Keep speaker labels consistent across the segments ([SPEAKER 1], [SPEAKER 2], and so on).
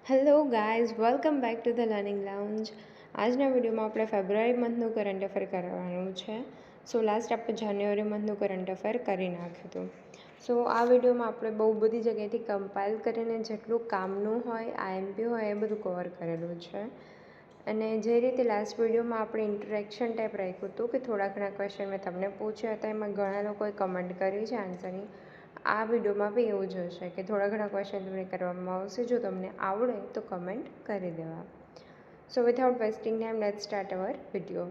[SPEAKER 1] Hello guys, welcome back to the learning lounge. આજના વિડીયોમાં આપણે ફેબ્રુઆરી મંથનું કરંટ અફેર કરવાનું છે. લાસ્ટ આપણે જાન્યુઆરી મંથનું કરંટ અફેર કરી નાખ્યું હતું. આ વિડીયોમાં આપણે બહુ બધી જગ્યાએથી કમ્પાઇલ કરીને જેટલું કામનું હોય, આઈએમપી હોય એ બધું કવર કરેલું છે. અને જે રીતે લાસ્ટ વિડીયોમાં આપણે ઇન્ટરેક્શન ટાઈપ રાખ્યું હતું કે થોડા ઘણા ક્વેશ્ચન મેં તમને પૂછ્યા હતા, એમાં ઘણા લોકોએ કમેન્ટ કરી છે આન્સરની. આ વિડીયોમાં બી એવું જ હશે કે થોડા ઘણા ક્વેશ્ચન તમને કરવામાં આવશે. જો તમને આવડે તો કમેન્ટ કરી દેવા. Without wasting time, let's start our video.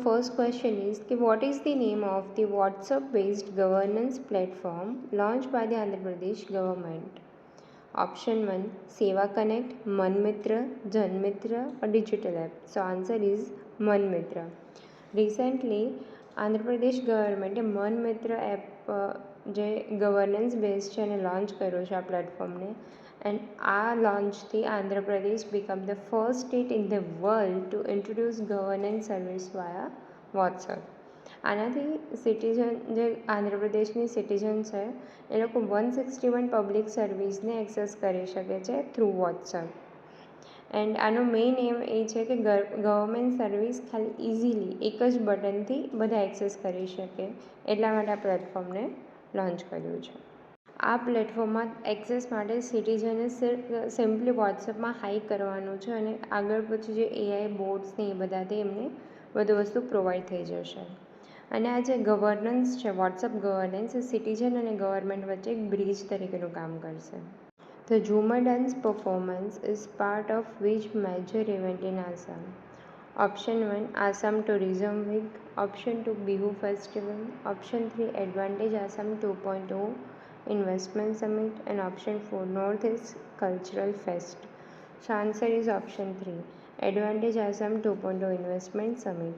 [SPEAKER 1] First question is કે what is the name of the WhatsApp based governance platform launch by the Andhra Pradesh government? Option 1 Seva connect, Manmitra, Janmitra or digital app. Answer is Manmitra. Recently Andhra Pradesh ગવર્મેન્ટે Manmitra app જે governance base છે એને લોન્ચ કર્યો છે આ પ્લેટફોર્મને. એન્ડ આ લોન્ચથી Andhra Pradesh become the first state in the world two introduce governance service via WhatsApp. આનાથી સિટીઝન જે આંધ્રપ્રદેશની સિટીઝન છે એ લોકો 161 પબ્લિક સર્વિસને એક્સેસ કરી શકે છે થ્રુ વોટ્સઅપ. એન્ડ આનો મેઇન એમ એ છે કે ગવર્મેન્ટ સર્વિસ ખાલી ઇઝીલી એક જ બટનથી બધા એક્સેસ કરી શકે, એટલા માટે આ પ્લેટફોર્મને લોન્ચ કર્યું છે. આ પ્લેટફોર્મમાં એક્સેસ માટે સિટીઝને સિમ્પલી વોટ્સએપમાં હાઈ કરવાનું છે અને આગળ પછી જે એઆઈ બોર્ડ્સ ને એ બધાથી એમને બધું વસ્તુ પ્રોવાઈડ થઈ જશે. અને આ જે ગવર્નન્સ છે, વોટ્સઅપ ગવર્નન્સ, એ સિટીઝન અને ગવર્મેન્ટ વચ્ચે એક બ્રિજ તરીકેનું કામ કરશે. The Jhumar dance performance is part of which major event in Assam? Option 1 Assam Tourism Week, Option 2 Bihu Festival, Option 3 Advantage Assam 2.0 Investment Summit, and Option 4 Northeast Cultural Fest. Answer is Option 3 Advantage Assam 2.0 Investment Summit.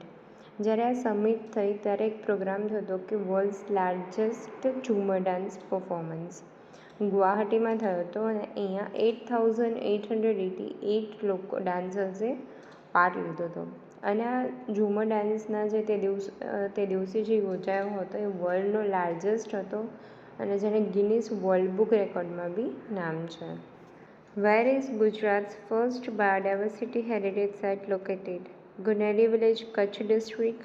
[SPEAKER 1] જ્યારે આ summit થઈ ત્યારે એક programme થયો કે world's largest ઝુમર dance performance ગુવાહાટીમાં થયો હતો અને અહીંયા 8,888 લોકો ડાન્સર્સે પાર્ટ લીધો હતો. અને આ ઝુમર ડાન્સના જે તે દિવસે જે યોજાયો હતો એ વર્લ્ડનો લાર્જેસ્ટ હતો અને જેને ગિનિસ વર્લ્ડ બુક રેકોર્ડમાં બી નામ છે. Where is Gujarat's first biodiversity heritage site located? Guneri village, Kutch district,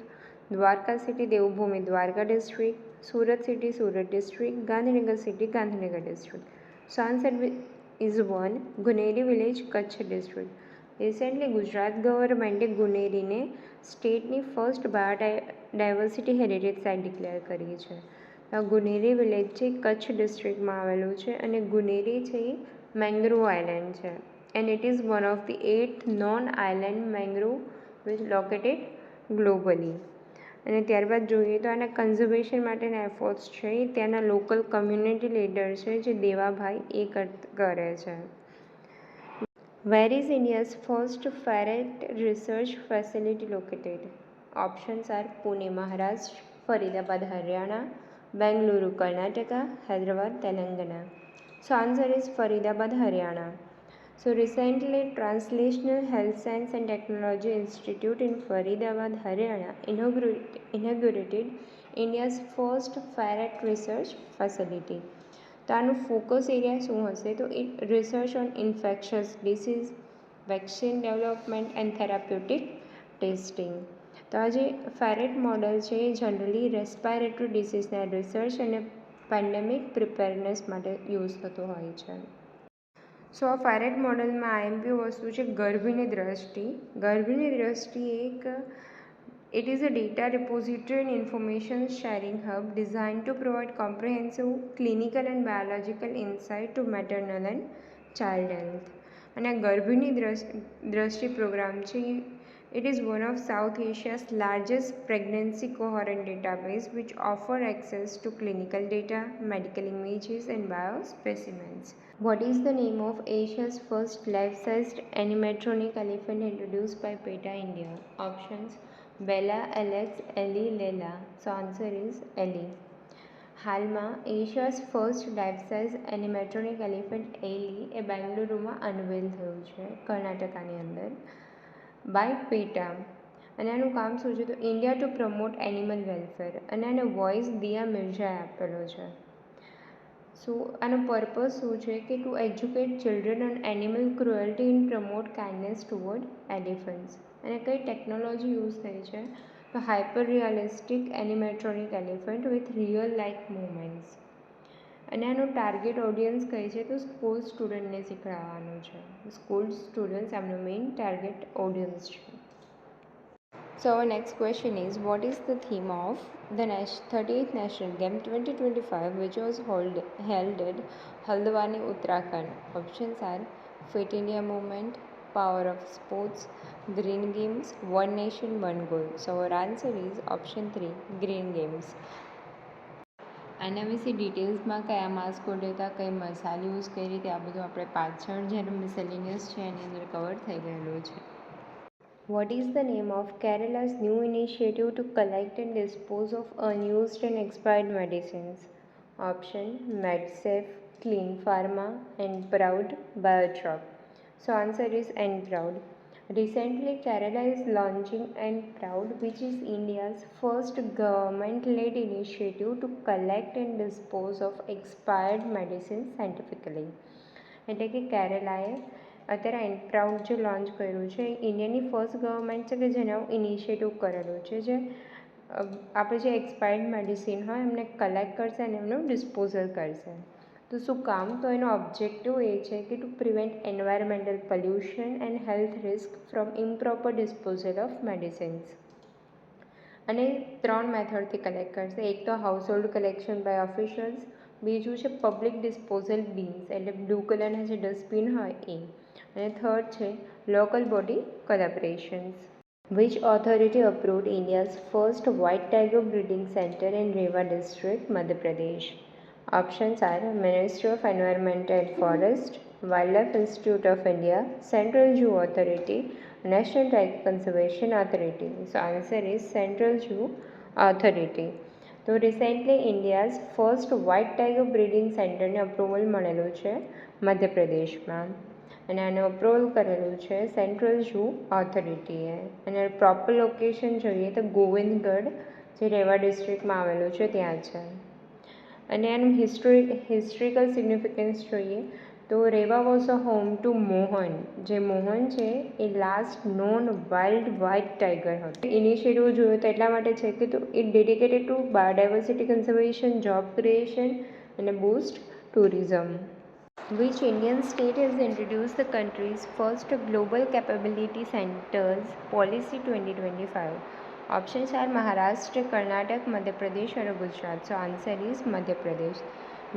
[SPEAKER 1] Dwarka city, Devbhumi, Dwarka district, Surat city, Surat district, Gandhinagar city, Gandhinagar district. Answer is 1 Guneri village, Kutch district. Recently Gujarat ગવર્મેન્ટે ગુનેરીને સ્ટેટની first biodiversity heritage site declare કરી છે. આ ગુનેરી વિલેજ છે, કચ્છ ડિસ્ટ્રિક્ટમાં આવેલું છે અને ગુનેરી છે એ મેંગ્રોવ આઇલેન્ડ છે. And it is one of the 8th non island mangrove which located globally. અને ત્યારબાદ જોઈએ તો આના કન્ઝર્વેશન માટેના એફર્ટ્સ છે એ ત્યાંના લોકલ કમ્યુનિટી લીડર છે જે દેવાભાઈ એ કરે છે. Where is India's first ferret research facility located? Options are Pune Maharashtra, Faridabad Haryana, Bengaluru Karnataka, Hyderabad Telangana. Answer is Faridabad Haryana. Recently, Translational Health Science and Technology Institute in Faridabad, Haryana inaugurated India's first ferret research facility. તો આનું focus area શું હશે? તો it research on infectious disease, vaccine development and therapeutic testing. તો આ જે ફેરેટ model છે એ generally રેસ્પાયરેટરી ડિસીઝના research અને પેન્ડેમિક પ્રિપેરનેસ માટે યુઝ થતો હોય છે. આ ફેરેટ મોડલમાં આઈએમપી વસ્તુ છે ગર્ભની દ્રષ્ટિ. ગર્ભની દ્રષ્ટિ it is a data repository and information sharing hub design to provide comprehensive clinical and biological insight to maternal and child health. અને આ ગર્ભની દ્રષ્ટિ પ્રોગ્રામ છે it is one of South Asia's largest pregnancy cohort database which offer access to clinical data, medical images and biospecimens. What is the name of Asia's first life-sized animatronic elephant introduced by PETA India? Options Bella, Alex, Ellie, Lela. Answer is Ellie. હાલમાં એશિયાઝ first life size એનિમેટ્રોનિક elephant એલી એ બેંગલુરુમાં અનવેલ થયું છે કર્ણાટકાની અંદર by પેટા. અને આનું કામ શું છે? તો India to promote animal welfare. અને આને વોઇસ દિયા મિર્ઝાએ આપેલો છે. સો આનો પર્પઝ શું છે કે to educate children on animal cruelty and promote kindness toward elephants. અને કઈ ટેકનોલોજી યુઝ થઈ છે તો hyper realistic animatronic elephant with real like movements. અને આનું ટાર્ગેટ ઓડિયન્સ કહે છે તો સ્કૂલ સ્ટુડન્ટને શીખવાડવાનું છે. સ્કૂલ સ્ટુડન્ટ્સ આમનું મેઇન ટાર્ગેટ ઓડિયન્સ છે. So our next question is, what is the theme of the 38th National Game 2025 which was held at Haldwani, Uttarakhand? Options are Fit India Movement, Power of Sports, Green Games, One Nation, One Goal. So our answer is option 3, Green Games. આના વિશે ડિટેલ્સમાં કયા માસ code હતા, કઈ મસાલ use કરી રીતે આ બધું આપણે પાછળ જ્યારે મિસેલિનિયસ છે એની અંદર કવર થઈ ગયેલું છે. What is the name of Kerala's new initiative to collect and dispose of unused and expired medicines? Option MedSafe, Clean Pharma, and Proud Biotrop. So answer is Proud. Recently, Kerala is launching Proud, which is India's first government-led initiative to collect and dispose of expired medicines scientifically. એટલે કે કેરલાએ અત્યારે એનપ્રાઉડ જે launch કર્યું છે એ ઇન્ડિયાની first government છે કે જેને ઇનિશિયેટિવ કરેલું છે જે આપણે જે એક્સપાયર્ડ મેડિસિન હોય એમને કલેક્ટ કરશે અને એમનું ડિસ્પોઝલ કરશે. તો શું કામ? તો એનો ઓબ્જેક્ટિવ એ છે કે two prevent environmental pollution and health risk from improper disposal of medicines. અને 3 મેથડથી કલેક્ટ કરશે. એક તો હાઉસહોલ્ડ કલેક્શન બાય ઓફિશિયલ્સ, બીજું છે પબ્લિક ડિસ્પોઝલ બીન્સ એટલે બ્લુ કલરના જે ડસ્ટબિન હોય એ, અને થર્ડ છે local body collaborations. Which authority approved India's first white tiger breeding center in Rewa district, Madhya Pradesh? Options are Ministry of Environment and Forest, Wildlife Institute of India, Central Zoo Authority, National Tiger Conservation Authority. So answer is Central Zoo Authority. તો recently India's first white tiger breeding સેન્ટરને approval મળેલું છે મધ્યપ્રદેશમાં, અને આને approval કરેલું છે central zoo ઓથોરિટીએ. અને પ્રોપર લોકેશન જોઈએ તો ગોવિંદગઢ જે રેવા ડિસ્ટ્રિક્ટમાં આવેલું છે ત્યાં છે. અને આનું હિસ્ટ્રિકલ સિગ્નિફિકન્સ જોઈએ તો Rewa was a home to Mohan. જે મોહન છે એ last known wild white tiger હતો. ઇનિશિયેટિવ જોયો તો એટલા માટે છે કે તો it dedicated to biodiversity conservation, job creation અને boost tourism. Which Indian state has introduced the country's first Global Capability Centers Policy 2025? Options are Maharashtra, Karnataka, Madhya Pradesh or Gujarat. So answer is Madhya Pradesh.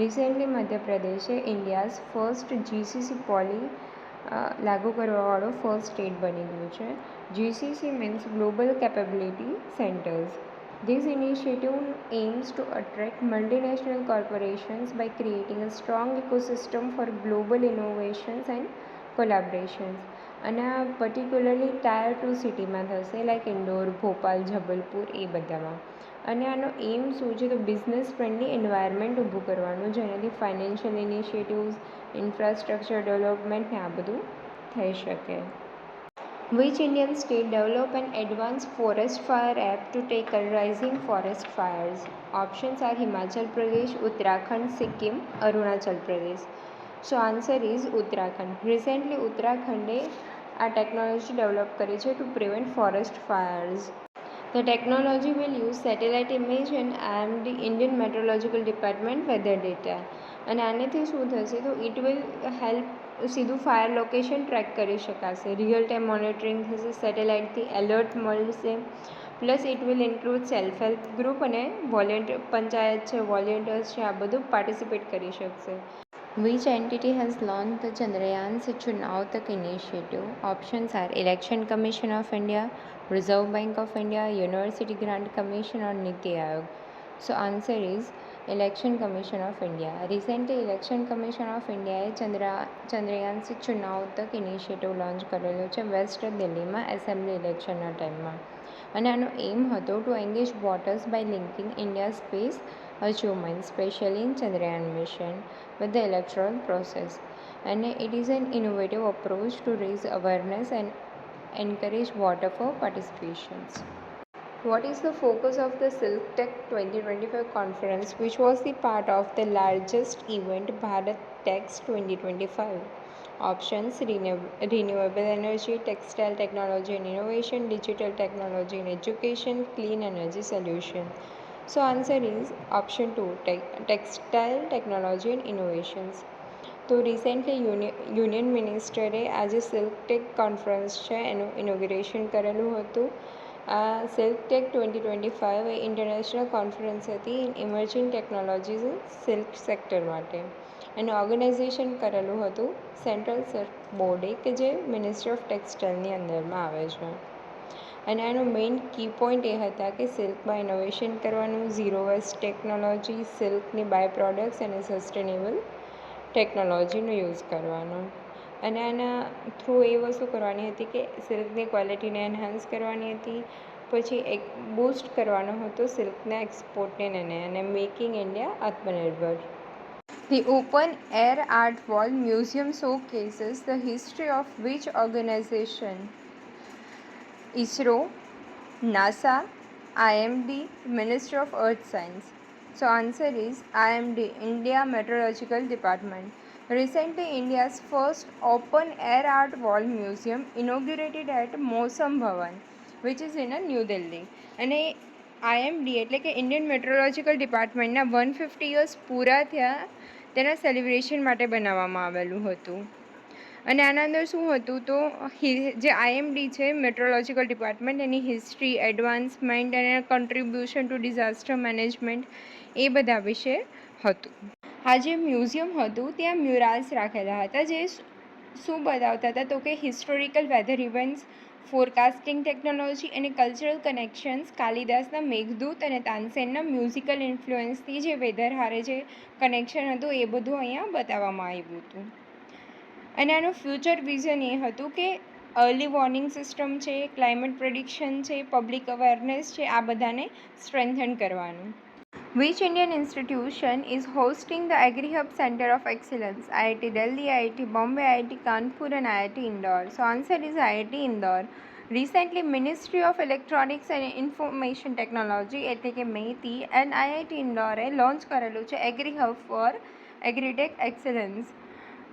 [SPEAKER 1] Recently, Madhya Pradesh is India's first GCC લાગુ કરવાવાળો first state બની ગયું છે. GCC means Global Capability Centers. This initiative aims to attract multinational corporations by creating a strong ecosystem for global innovations and collaborations. અને આ particularly tyre 2 સિટીમાં થશે, like Indore, Bhopal, Jabalpur એ બધામાં. અને આનો એમ શું છે તો બિઝનેસ ફ્રેન્ડલી એન્વાયરમેન્ટ ઊભું કરવાનું, જેનાથી ફાઇનાન્શિયલ ઇનિશિયેટિવ્સ, ઇન્ફ્રાસ્ટ્રક્ચર ડેવલપમેન્ટ ને આ બધું થઈ શકે. Which Indian state developed an advanced forest fire app to tackle rising forest fires? Options are Himachal Pradesh, Uttarakhand, Sikkim, Arunachal Pradesh. So answer is Uttarakhand. Recently Uttarakhande આ technology develop કરી છે to prevent forest fires. The technology will use satellite image and the Indian Meteorological Department weather data. અને આનાથી શું થશે તો it will help સીધું fire location track કરી શકાશે, રિયલ ટાઈમ મોનિટરિંગ થશે, સેટેલાઇટથી એલર્ટ મળશે, plus it will include self help group અને પંચાયત છે, વોલેન્ટિયર્સ છે, આ બધું પાર્ટિસિપેટ કરી શકશે. Which entity has launched the Chandrayaan Chunav Tak initiative? Options are Election Commission of India, Reserve Bank of India, University Grant Commission or Niti Aayog. So answer is Election Commission of India. Recently Election Commission of India એ ચંદ્રયાન ચુનાવ તક initiative launch કરેલો છે waste દિલ્હીમાં assembly ઇલેક્શનના ટાઈમમાં. અને આનો aim હતો to engage voters by linking India space achievements, especially in Chandrayaan mission, with the electoral process. And it is an innovative approach to raise awareness and encourage voter for participations. What is the focus of the Silk Tech 2025 conference, which was the part of the largest event Bharat Techs 2025? Options: renewable energy, textile technology and innovation, digital technology and education, clean energy solution. So answer is option 2, textile technology and innovations. તો recently union મિનિસ્ટરે આજે silk tech conference છે એનું inauguration કરેલું હતું. આ silk tech 2025 એ international conference હતી in emerging ટેકનોલોજીઝ silk sector માટે. એનું ઓર્ગેનાઇઝેશન કરેલું હતું સેન્ટ્રલ સિલ્ક બોર્ડે કે જે મિનિસ્ટ્રી ઓફ ટેક્સટાઇલની અંદરમાં આવે છે. અને આનો મેઇન કી પોઈન્ટ એ હતા કે સિલ્કમાં ઇનોવેશન કરવાનું, ઝીરો વેસ્ટ ટેકનોલોજી, સિલ્કની બાય પ્રોડક્ટ્સ અને સસ્ટેનેબલ ટેકનોલોજીનો યુઝ કરવાનો. અને આના થ્રુ એ વસ્તુ કરવાની હતી કે સિલ્કની ક્વોલિટીને એન્હાન્સ કરવાની હતી, પછી એક બૂસ્ટ કરવાનો હતો સિલ્કના એક્સપોર્ટને અને મેકિંગ ઇન્ડિયા આત્મનિર્ભર. The open air art wall museum showcases the history of which organization? ISRO, NASA, IMD, Ministry of Earth Science. So answer is IMD, India Meteorological Department. Recently, India's first open air art wall museum inaugurated at Mosam Bhavan, which is in New Delhi. અને IMD એટલે કે Indian meteorological ડિપાર્ટમેન્ટના 150 years પૂરા થયા તેના celebration માટે બનાવવામાં આવેલું હતું. અને આના અંદર શું હતું તો જે IMD છે મેટ્રોલોજીકલ ડિપાર્ટમેન્ટ, એની હિસ્ટ્રી, એડવાન્સમેન્ટ અને કન્ટ્રીબ્યુશન ટુ ડિઝાસ્ટર મેનેજમેન્ટ એ બધા વિશે હતું. આ જે મ્યુઝિયમ હતું ત્યાં મ્યુરાલ્સ રાખેલા હતા જે શું બતાવતા હતા તો કે historical weather events, forecasting technology અને કલ્ચરલ કનેક્શન્સ, કાલિદાસના મેઘદૂત અને તાનસેનના મ્યુઝિકલ ઇન્ફ્લુઅન્સથી જે વેધર હારે જે કનેક્શન હતું એ બધું અહીંયા બતાવવામાં આવ્યું હતું. અને આનું ફ્યુચર વિઝન એ હતું કે અર્લી વોર્નિંગ સિસ્ટમ છે, ક્લાઇમેટ પ્રેડિક્શન છે, પબ્લિક અવેરનેસ છે, આ બધાને સ્ટ્રેન્થન કરવાનું. Which Indian institution is hosting the AgriHub Center of Excellence? IIT Delhi, IIT Bombay, IIT Kanpur and IIT Indore. So answer is IIT Indore. Recently, Ministry of Electronics and Information Technology એટલે કે MEITI and IIT Indore launch કરેલું છે AgriHub for Agritech Excellence.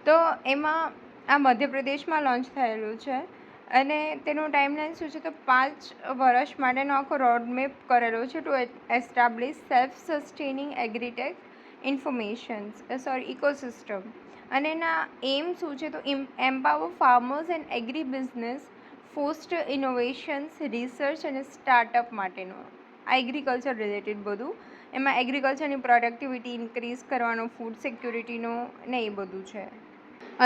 [SPEAKER 1] તો એમાં આ મધ્યપ્રદેશમાં launch થયેલું છે અને તેનું ટાઈમલાઈન શું છે તો 5 વર્ષ માટેનો આખો રોડમેપ કરેલો છે to establish self sustaining agritech ecosystem. અને એના એમ શું છે તો empower farmers and agri business, foster innovations, research અને સ્ટાર્ટઅપ માટેનો એગ્રીકલ્ચર રિલેટેડ બધું. એમાં એગ્રીકલ્ચરની પ્રોડક્ટિવિટી ઇન્ક્રીઝ કરવાનો, ફૂડ સિક્યુરિટીનો ને એ બધું છે.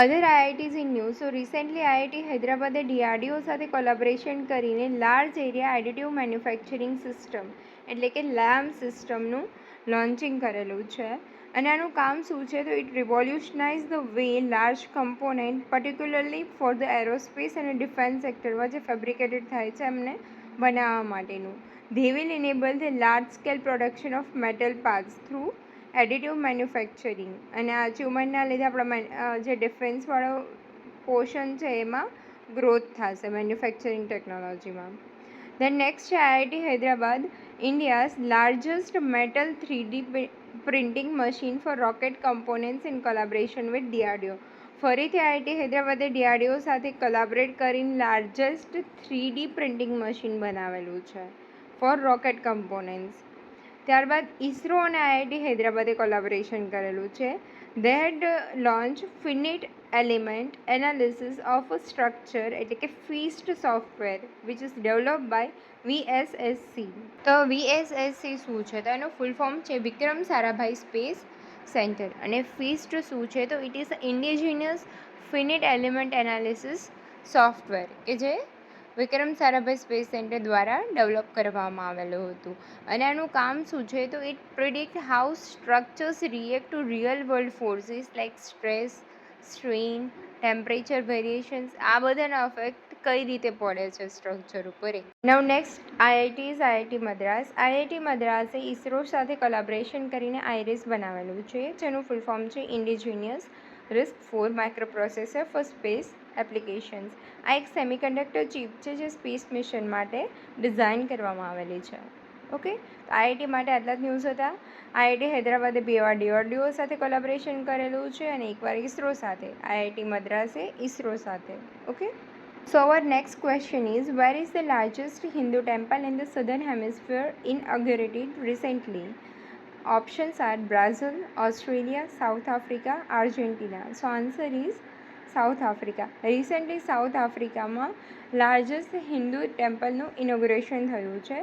[SPEAKER 1] Other IITs in news. So recently IIT હૈદરાબાદે DRDO સાથે કોલેબોરેશન કરીને large area additive manufacturing system એટલે કે LAM સિસ્ટમનું લોન્ચિંગ કરેલું છે. અને આનું કામ શું છે તો it revolutionize the way large component particularly for the aerospace અને ડિફેન્સ સેક્ટરમાં જે ફેબ્રિકેટેડ થાય છે એમને બનાવવા માટેનું. They will enable the large scale production of metal parts through additive manufacturing. અને આ અચીવમેન્ટના લીધે આપણા જે ડિફેન્સવાળો પોર્શન છે એમાં ગ્રોથ થશે મેન્યુફેક્ચરિંગ ટેકનોલોજીમાં. દેન નેક્સ્ટ છે IIT Hyderabad, India's largest metal 3D printing machine for rocket components in collaboration with DRDO. ફરીથી IIT હૈદરાબાદે DRDO સાથે કોલાબરેટ કરીને લાર્જેસ્ટ 3D પ્રિન્ટિંગ મશીન બનાવેલું છે ફોર રોકેટ કમ્પોનન્ટ્સ. ત્યારબાદ ISRO અને IIT હૈદરાબાદે કોલાબોરેશન કરેલું છે. They had launch finite element analysis of structure એટલે કે FEAST software which is develop by VSSC. તો VSSC શું છે તો એનું ફૂલ ફોર્મ છે વિક્રમ સારાભાઈ સ્પેસ સેન્ટર. અને ફીસ્ટ શું છે તો it is indigenous finite element analysis software કે જે વિક્રમ સારાભાઈ સ્પેસ સેન્ટર દ્વારા ડેવલપ કરવામાં આવેલું હતું. અને આનું કામ શું છે તો it predict how structures react to real world forces like stress, strain, temperature variations, આ બધાના અફેક્ટ કઈ રીતે પડે છે સ્ટ્રક્ચર ઉપર. Now next IIT is IIT Madras. IIT મદ્રાસે ISRO સાથે કોલાબોરેશન કરીને આઈરિસ બનાવેલું છે જેનું ફૂલ ફોર્મ છે indigenous RISC for microprocessor for space applications. આ એક સેમિકન્ડક્ટર ચિપ છે જે સ્પેસ મિશન માટે ડિઝાઇન કરવામાં આવેલી છે. ઓકે, તો આઈઆઈટી માટે આટલા જ ન્યૂઝ હતા. આઈઆઈટી હૈદરાબાદે 2 વાર DRDO સાથે કોલેબોરેશન કરેલું છે અને એકવાર ઇસરો સાથે. આઈઆઈટી મદ્રાસે ઇસરો સાથે. Okay, so our next question is, where is the largest Hindu temple in the southern hemisphere inaugurated recently? Options are Brazil, Australia, South Africa, Argentina. So answer is south Africa. Recently south આફ્રિકામાં largest Hindu ટેમ્પલનું inauguration થયું છે,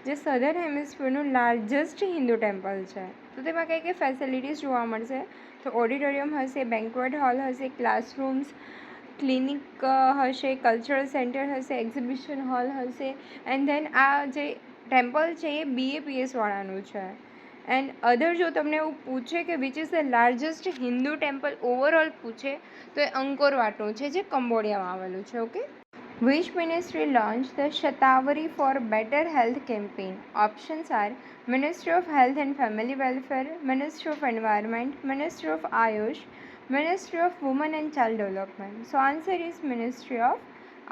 [SPEAKER 1] જે southern હેમિસ્ફિયરનું largest Hindu temple છે. તો તેમાં કઈ કઈ facilities જોવા મળશે? તો ઓડિટોરિયમ હશે, બેન્ક્વેટ હોલ હશે, ક્લાસરૂમ્સ, ક્લિનિક હશે, કલ્ચરલ સેન્ટર હશે, એક્ઝિબિશન હોલ હશે. એન્ડ ધેન આ જે ટેમ્પલ છે એ BAPS વાળાનું છે. એન્ડ અધર જો તમને એવું પૂછે કે which is the largest Hindu temple overall પૂછે તો એ અંકોરવાટનું છે, જે કંબોડિયામાં આવેલું છે. Okay, which ministry launch the shatavari for better health campaign? Options are ministry of health and family welfare, ministry of environment, ministry of Ayush, ministry of woman and child development. So answer is ministry of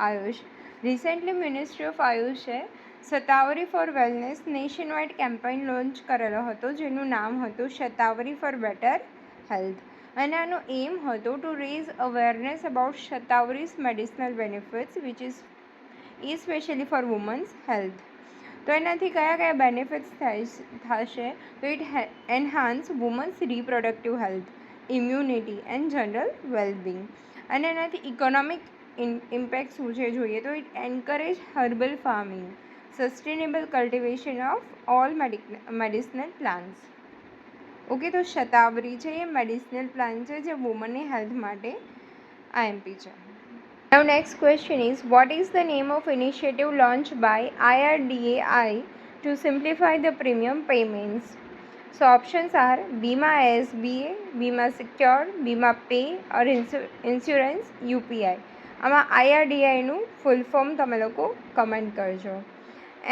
[SPEAKER 1] Ayush. Recently ministry of આયુષે shatavari for wellness nation wide campaign launch કરેલો હતો, જેનું નામ હતું shatavari for better health. અને આનો aim હતો to raise awareness about shatavari's medicinal benefits which is specially for women's health. તો એનાથી કયા કયા બેનિફિટ્સ થશે? તો it enhance women's reproductive health, immunity and general wellbeing. અને એનાથી ઇકોનોમિક ઇમ્પેક્ટ શું છે જોઈએ તો it encourage herbal farming, sustainable cultivation of all medicinal plants. Okay, તો શતાવરી છે એ મેડિસિનલ પ્લાન્ટ છે જે વુમનની હેલ્થ માટે IMP છે. Now next question is, what is the name of initiative launched by IRDAI to simplify the premium payments? So options are Bima SBA, Bima Secure, Bima Pay or Insurance UPI. આમાં IRDAIનું full form તમે લોકો comment કરજો.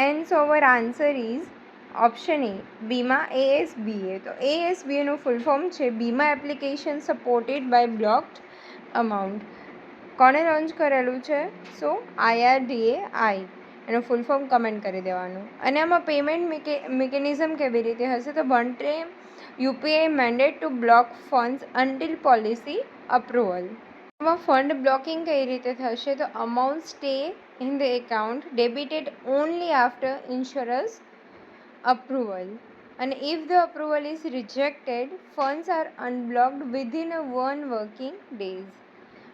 [SPEAKER 1] And so our answer is option A, Bima ASBA. તો ASBAનું ફૂલ form છે બીમા application supported by બ્લોક્ડ amount. કોણે launch કરેલું છે? સો IRDAI. એનું ફૂલ ફોર્મ કમેન્ટ કરી દેવાનું. અને આમાં પેમેન્ટ મિકેનિઝમ કેવી રીતે હશે? તો one time UPI mandate to block funds until policy approval. આમાં ફંડ બ્લોકિંગ કઈ રીતે થશે? તો amount stay in the account debited only after insurer's approval, and if the approval is rejected, funds are unblocked within 1 working days,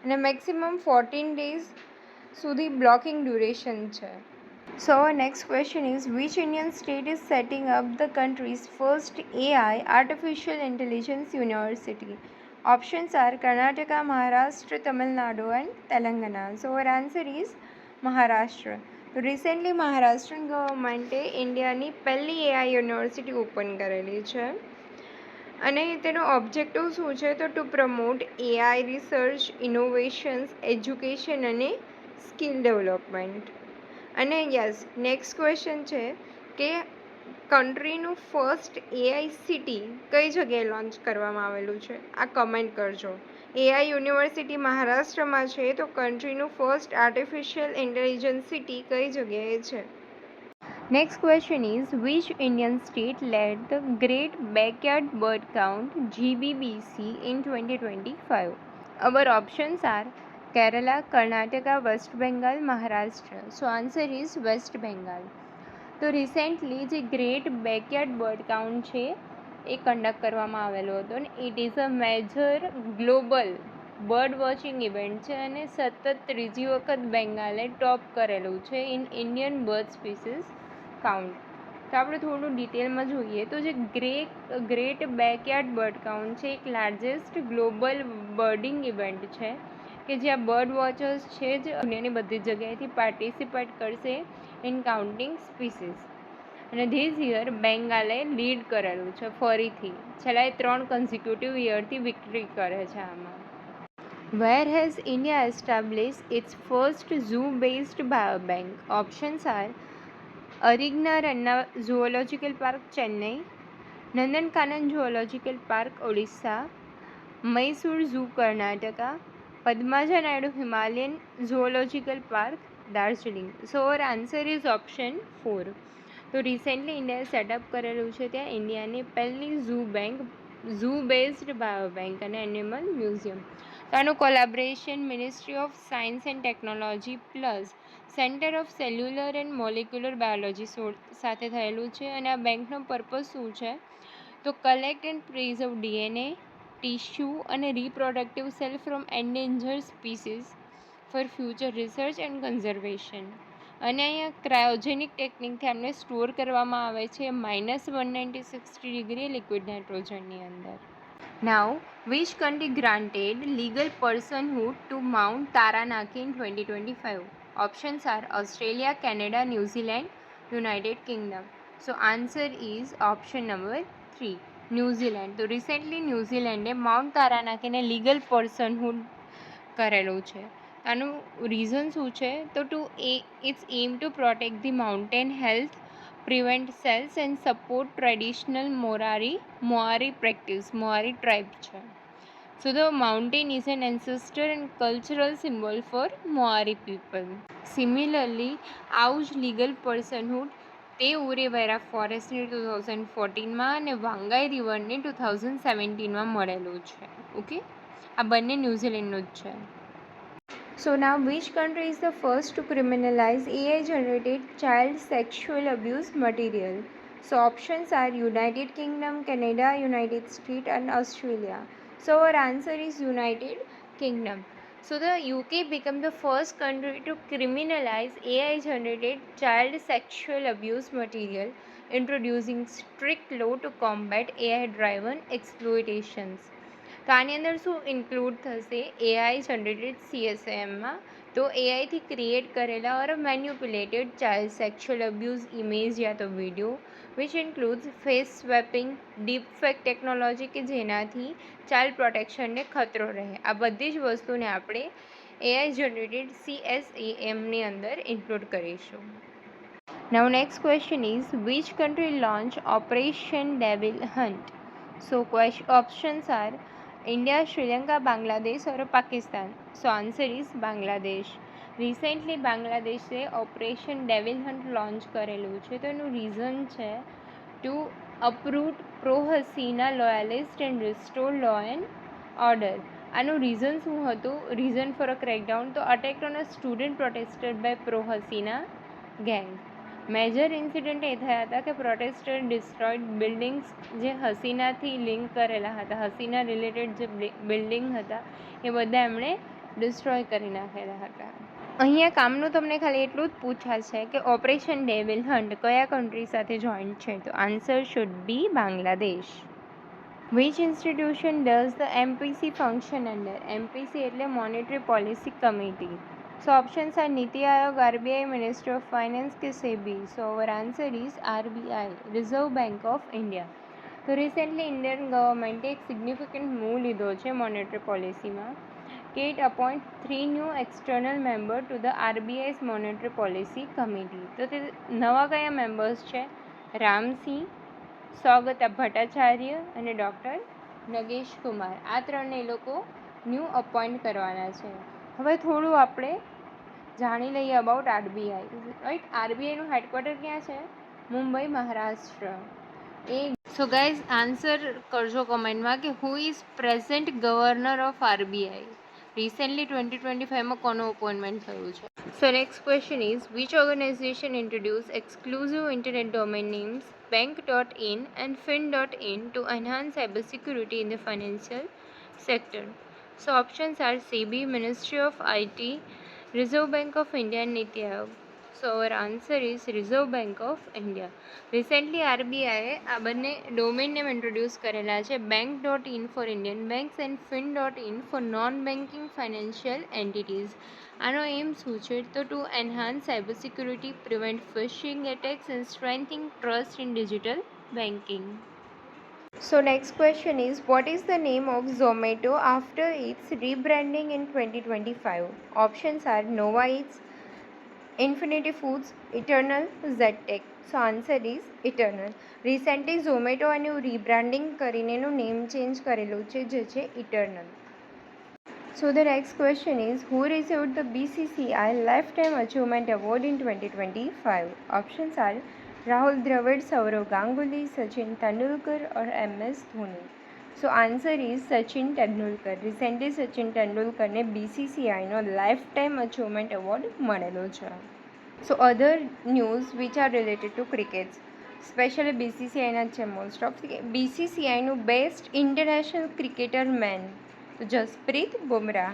[SPEAKER 1] and a maximum 14 days સુધી blocking duration છે. So our next question is, which Indian state is setting up the country's first AI artificial intelligence university? Options are Karnataka, Maharashtra, Tamil Nadu and Telangana. So our answer is Maharashtra. તો recently Maharashtrian ગવર્મેન્ટે ઇન્ડિયાની પહેલી AI university open કરેલી છે. અને તેનો objective શું છે? તો two promote AI research, innovations, education અને સ્કિલ ડેવલપમેન્ટ. અને યસ, નેક્સ્ટ ક્વેશ્ચન છે કે કન્ટ્રીનું ફર્સ્ટ AI સિટી કઈ જગ્યાએ લોન્ચ કરવામાં આવેલું છે? આ કમેન્ટ કરજો. AI યુનિવર્સિટી મહારાષ્ટ્રમાં છે, તો કન્ટ્રીનું ફર્સ્ટ આર્ટિફિશિયલ ઇન્ટેલિજન્સ સિટી કઈ જગ્યાએ છે? Next question is, which Indian state led the great backyard bird count GBBC in 2025? Our options are Kerala, Karnataka, West Bengal, Maharashtra. So answer is West Bengal. તો રિસેન્ટલી જે ગ્રેટ બેકયાર્ડ બર્ડ કાઉન્ટ છે એ કન્ડક્ટ કરવામાં આવેલો હતો, અને it is a major global bird watching event છે, અને સતત ત્રીજી વખત બેંગાલે ટોપ કરેલું છે in Indian bird species count. તો આપણે થોડું ડિટેલમાં જોઈએ તો જે ગ્રેટ બેકયાર્ડ બર્ડ કાઉન્ટ છે એક લાર્જેસ્ટ ગ્લોબલ બર્ડિંગ ઇવેન્ટ છે કે જ્યાં બર્ડ વોચર્સ છે જે દુનિયાની બધી જગ્યાએથી પાર્ટિસિપેટ કરશે ઇન કાઉન્ટિંગ સ્પીસીસ. અને ધીસ યર બેંગાલે લીડ કરેલું છે ફરીથી, છેલ્લા 3 કન્ઝિક્યુટિવ યરથી વિક્ટરી કરે છે આમાં. Where has India establish its first zoo based biobank? Options are Arignar Anna zoological park, Chennai, Nandankanan zoological park, Odisha, Mysore zoo, Karnataka, Padmaja Naidu Himalayan Zoological Park, Darjeeling. So our answer is option 4. તો recently ઇન્ડિયાએ setup કરેલું છે ત્યાં ઇન્ડિયાની પહેલી ઝૂ બેઝડ બાયો બેંક અને animal museum. તો આનું collaboration ministry of science and technology plus centre of cellular and molecular biology સાથે થયેલું છે. અને આ બેંકનો પર્પઝ શું છે તો collect and preserve DNA, tissue અને reproductive cell from endangered species for future research and conservation. અને અહીંયા ક્રાયોજેનિક ટેકનિકથી એમને સ્ટોર કરવામાં આવે છે -190-60 લિક્વિડ નાઇટ્રોજનની અંદર. Now which country granted legal personhood to mount Taranaki in 2025? Options are Australia, Canada, New Zealand, United Kingdom. So answer is option number 3, New Zealand. તો recently ન્યૂઝીલેન્ડે માઉન્ટ તારાનાકીને લીગલ પર્સનહુડ કરેલું છે. આનું રીઝન શું છે તો it's aim to protect the mountain health, prevent sales and support traditional Maori practice. Maori tribe છે. So the mountain is an ancestor and cultural symbol four મોઆરી people. Similarly આવું જ legal પર્સનહુડ તે ઉરેવેરા ફોરેસ્ટની 2014માં અને વાંગાઈ રિવરની 2017માં મળેલું છે. ઓકે, આ બંને ન્યૂઝીલેન્ડનું જ છે. So now which country is the first to criminalize AI generated child sexual abuse material? So options are United Kingdom, Canada, United States and Australia. So our answer is United Kingdom. So the UK became the first country to criminalize AI generated child sexual abuse material, introducing strict law to combat AI driven exploitations. તો આની અંદર શું include થશે AI generated CSAMમાં તો એઆઈથી create કરેલા ઓર મેન્યુપ્યુલેટેડ child sexual abuse image યા તો video which includes face swapping, deep fake technology કે જેનાથી ચાઇલ્ડ પ્રોટેક્શનને ખતરો રહે. આ બધી જ વસ્તુને આપણે એઆઈ જનરેટેડ CSAMની અંદર ઇન્ક્લુડ કરીશું. Now next question is which country launched Operation Devil Hunt? So options are India, Sri Lanka, Bangladesh or Pakistan. So answer is Bangladesh. Recently બાંગ્લાદેશે ઓપરેશન ડેવિલ હન્ટ લોન્ચ કરેલું છે. તો એનું reason છે to uproot pro Hasina loyalist and restore law and order. આનું reason શું હતું? Reason for a crackdown તો attack on a student protested by pro Hasina gang. Major incident એ થયા હતા કે પ્રોટેસ્ટર ડિસ્ટ્રોયડ બિલ્ડિંગ્સ જે હસીનાથી લિંક કરેલા હતા, હસીના રિલેટેડ જે બિલ્ડિંગ હતા એ બધા એમણે ડિસ્ટ્રોય કરી નાખેલા હતા. અહીંયા કામનું તમને ખાલી એટલું જ પૂછાશે કે ઓપરેશન ડેવિલ હન્ટ કયા કન્ટ્રી સાથે જોઈન્ટ છે? તો answer should be Bangladesh. Which institution does the MPC function under? MPC એટલે monetary policy committee. So options are Niti Aayog, RBI, Ministry of Finance કે SEBI. So our answer is RBI, Reserve Bank of India. તો recently Indian ગવર્મેન્ટે એક significant move લીધો છે monetary પોલિસીમાં કે it appoint 3 new external member to the RBI's monetary policy committee. તો તે નવા કયા મેમ્બર્સ છે? રામસિંહ, સ્વાગતા ભટ્ટાચાર્ય અને ડૉક્ટર નગેશ કુમાર. આ ત્રણને એ લોકો ન્યૂ અપોઇન્ટ કરવાના છે. હવે થોડું આપણે જાણી લઈએ અબાઉટ RBI. રાઈટ, RBIનું હેડક્વાર્ટર ક્યાં છે? Mumbai, Maharashtra. So guys answer કરજો કમેન્ટમાં કે who is present governor of RBI. Recently 2025માં કોનું અપોઇન્ટમેન્ટ થયું છે? So next question is which organisation introduce exclusive internet domain names bank.in and fin.in to enhance cyber security in the financial sector? So options are SEBI, Ministry of IT, Reserve Bank of India and Niti Aayog. So our answer is Reserve Bank of India. Recently RBI આ બંને domain name introduce કરેલા છે bank.in for Indian banks and fin.in for non-banking financial entities. આનો એમ શું છે તો to enhance cyber security, prevent phishing attacks and strengthening trust in digital banking. So next question is what is the name of Zomato after its rebranding in 2025? Options are Nova Eats, Infinity Foods, Eternal, Ztech. So answer is Eternal. Recently Zomato એનું રીબ્રાન્ડિંગ કરીને એનું name change કરેલું છે જે છે Eternal. So the next question is, who received the BCCI Lifetime Achievement Award in 2025? Options are Rahul Dravid, Sourav Ganguly, Sachin Tendulkar or MS Dhoni. So answer is Sachin Tendulkar. Recently Sachin Tendulkarને BCCIનો Lifetime Achievement Award મળેલો છે. So other news which are related to cricket, especially BCCIના છે most of. BCCIનું best international cricketer man તો Jasprit Bumrah.